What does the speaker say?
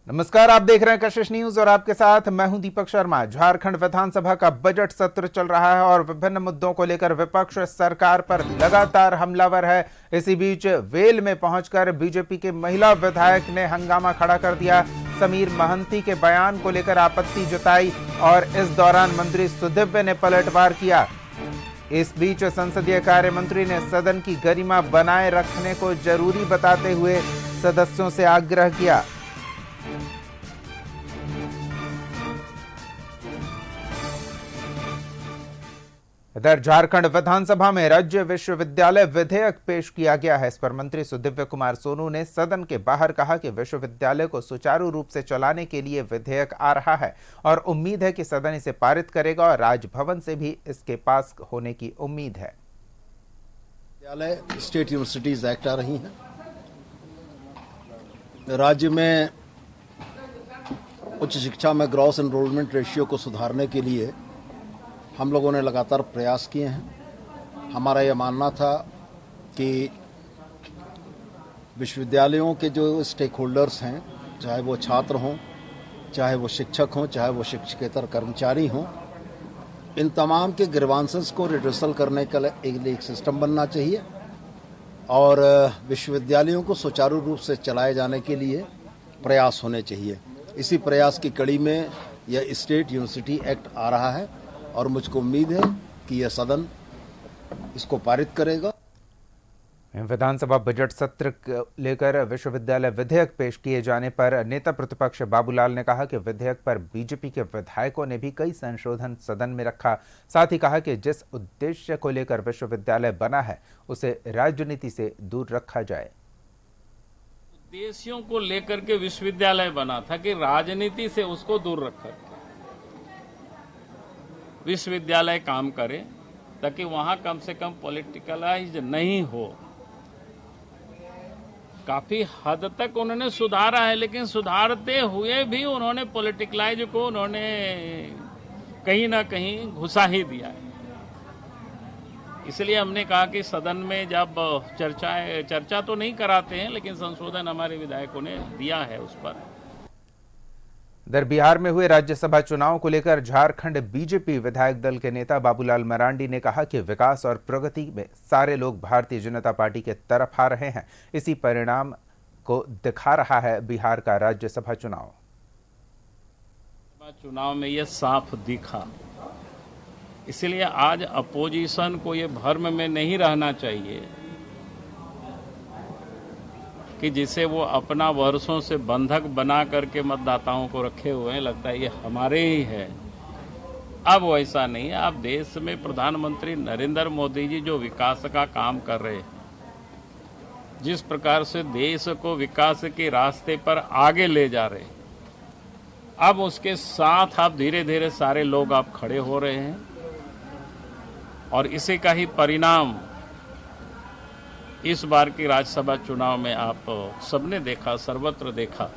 नमस्कार, आप देख रहे हैं कशिश न्यूज और आपके साथ मैं हूं दीपक शर्मा। झारखंड विधानसभा का बजट सत्र चल रहा है और विभिन्न मुद्दों को लेकर विपक्ष सरकार पर लगातार हमलावर है। इसी बीच वेल में पहुंचकर बीजेपी के महिला विधायक ने हंगामा खड़ा कर दिया। समीर महंती के बयान को लेकर आपत्ति जताई और इस दौरान मंत्री सुदिव्य ने पलटवार किया। इस बीच संसदीय कार्य मंत्री ने सदन की गरिमा बनाए रखने को जरूरी बताते हुए सदस्यों से आग्रह किया। इधर झारखंड विधानसभा में राज्य विश्वविद्यालय विधेयक पेश किया गया है। इस पर मंत्री सुदिव्य कुमार सोनू ने सदन के बाहर कहा कि विश्वविद्यालय को सुचारू रूप से चलाने के लिए विधेयक आ रहा है और उम्मीद है कि सदन इसे पारित करेगा और राजभवन से भी इसके पास होने की उम्मीद है। विद्यालय स्टेट यूनिवर्सिटीज एक्ट आ रही हैं। राज्य में उच्च शिक्षा में ग्रॉस एनरोलमेंट रेशियो को सुधारने के लिए हम लोगों ने लगातार प्रयास किए हैं। हमारा यह मानना था कि विश्वविद्यालयों के जो स्टेक होल्डर्स हैं, चाहे वो छात्र हों, चाहे वो शिक्षक हों, चाहे वो शिक्षकेतर कर्मचारी हों, इन तमाम के ग्रीवांसेस को रिड्रेसल करने के लिए एक सिस्टम बनना चाहिए और विश्वविद्यालयों को सुचारू रूप से चलाए जाने के लिए प्रयास होने चाहिए। इसी प्रयास की कड़ी में यह स्टेट यूनिवर्सिटी एक्ट आ रहा है और मुझको उम्मीद है कि यह सदन इसको पारित करेगा। विधानसभा बजट सत्र लेकर विश्वविद्यालय विधेयक पेश किए जाने पर नेता प्रतिपक्ष बाबूलाल ने कहा कि विधेयक पर बीजेपी के विधायकों ने भी कई संशोधन सदन में रखा। साथ ही कहा कि जिस उद्देश्य को लेकर विश्वविद्यालय बना है उसे राजनीति से दूर रखा जाए। उद्देश्यों को लेकर के विश्वविद्यालय बना था कि राजनीति से उसको दूर रखा, विश्वविद्यालय काम करे ताकि वहां कम से कम पॉलिटिकलाइज नहीं हो। काफी हद तक उन्होंने सुधारा है, लेकिन सुधारते हुए भी उन्होंने पॉलिटिकलाइज को उन्होंने कहीं ना कहीं घुसा ही दिया है। इसलिए हमने कहा कि सदन में जब चर्चा तो नहीं कराते हैं, लेकिन संशोधन हमारे विधायकों ने दिया है उस पर। इधर बिहार में हुए राज्यसभा चुनाव को लेकर झारखंड बीजेपी विधायक दल के नेता बाबूलाल मरांडी ने कहा कि विकास और प्रगति में सारे लोग भारतीय जनता पार्टी के तरफ आ रहे हैं। इसी परिणाम को दिखा रहा है बिहार का राज्यसभा चुनाव। चुनाव में यह साफ दिखा, इसलिए आज अपोजिशन को ये भ्रम में नहीं रहना चाहिए कि जिसे वो अपना वर्षों से बंधक बना करके मतदाताओं को रखे हुए हैं, लगता है ये हमारे ही है। अब वैसा नहीं है। अब देश में प्रधानमंत्री नरेंद्र मोदी जी जो विकास का काम कर रहे हैं, जिस प्रकार से देश को विकास के रास्ते पर आगे ले जा रहे हैं, अब उसके साथ आप धीरे धीरे सारे लोग आप खड़े हो रहे हैं और इसी का ही परिणाम इस बार की राज्यसभा चुनाव में आप सबने देखा, सर्वत्र देखा।